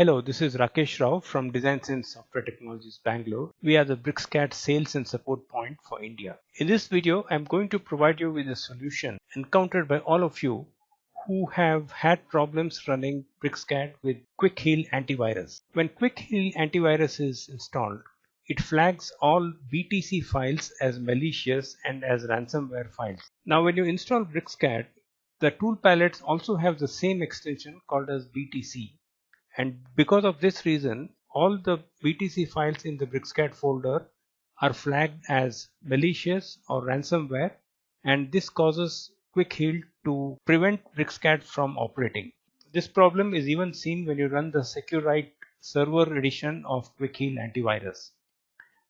Hello, this is Rakesh Rao from DesignSense Software Technologies, Bangalore. We are the BricsCAD sales and support point for India. In this video, I'm going to provide you with a solution encountered by all of you who have had problems running BricsCAD with Quick Heal Antivirus. When Quick Heal Antivirus is installed, it flags all BTC files as malicious and as ransomware files. Now, when you install BricsCAD, the tool palettes also have the same extension called as BTC. And because of this reason, all the BTC files in the BricsCAD folder are flagged as malicious or ransomware, and this causes Quick Heal to prevent BricsCAD from operating. This problem is even seen when you run the SecureWrite server edition of Quick Heal Antivirus.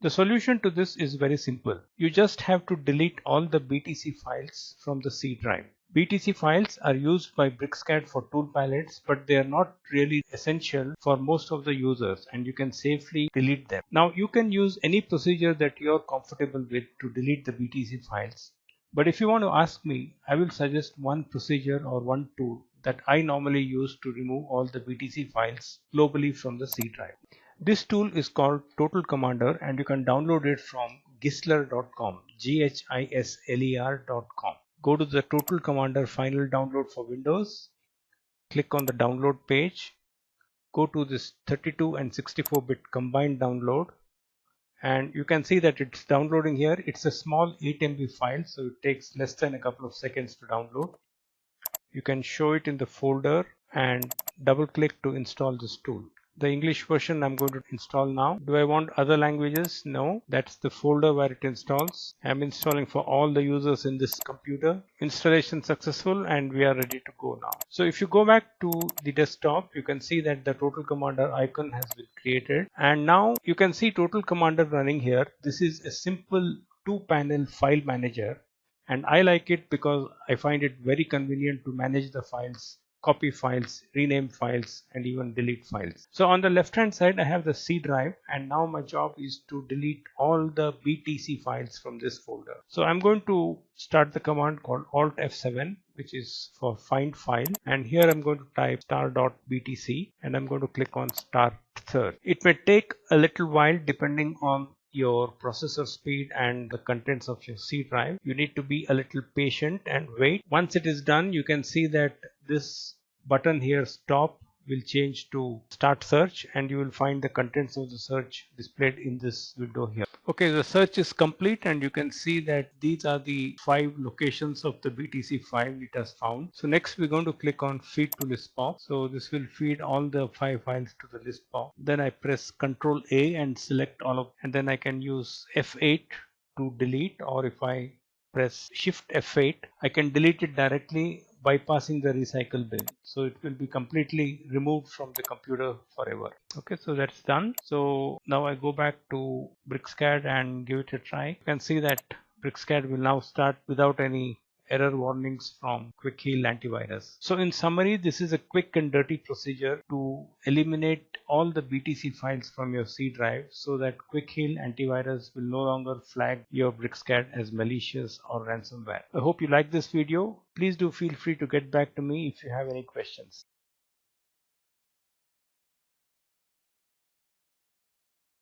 The solution to this is very simple. You just have to delete all the BTC files from the C drive. BTC files are used by BricsCAD for tool palettes, but they are not really essential for most of the users, and you can safely delete them. Now, you can use any procedure that you are comfortable with to delete the BTC files. But if you want to ask me, I will suggest one procedure or one tool that I normally use to remove all the BTC files globally from the C drive. This tool is called Total Commander, and you can download it from gisler.com, gisler.com. Go to the Total Commander final download for Windows, click on the download page, go to this 32 and 64-bit combined download, and you can see that it's downloading here. It's a small 8 MB file, so it takes less than a couple of seconds to download. You can show it in the folder and double click to install this tool. The English version I'm going to install now. Do I want other languages? No, that's the folder where it installs. I'm installing for all the users in this computer. Installation successful, and we are ready to go now. So if you go back to the desktop, you can see that the Total Commander icon has been created, and now you can see Total Commander running here. This is a simple 2-panel file manager, and I like it because I find it very convenient to manage the files, copy files, rename files, and even delete files. So on the left hand side I have the C drive, and now my job is to delete all the BTC files from this folder. So I'm going to start the command called Alt F7, which is for find file, and here I'm going to type star.btc and I'm going to click on start search. It may take a little while depending on your processor speed and the contents of your C drive. You need to be a little patient and wait. Once it is done, you can see that this button here, stop, will change to start search, and you will find the contents of the search displayed in this window here. Okay, the search is complete, and you can see that these are the 5 locations of the BTC file it has found. So next we're going to click on feed to list box. So this will feed all the 5 files to the list box. Then I press Ctrl A and select all of, and then I can use F8 to delete, or if I press Shift F8, I can delete it directly bypassing the recycle bin. So it will be completely removed from the computer forever. Okay, so that's done. So now I go back to BricsCAD and give it a try. You can see that BricsCAD will now start without any error warnings from Quick Heal Antivirus. So in summary, this is a quick and dirty procedure to eliminate all the BTC files from your C drive so that Quick Heal Antivirus will no longer flag your BricsCAD as malicious or ransomware. I hope you like this video. Please do feel free to get back to me if you have any questions.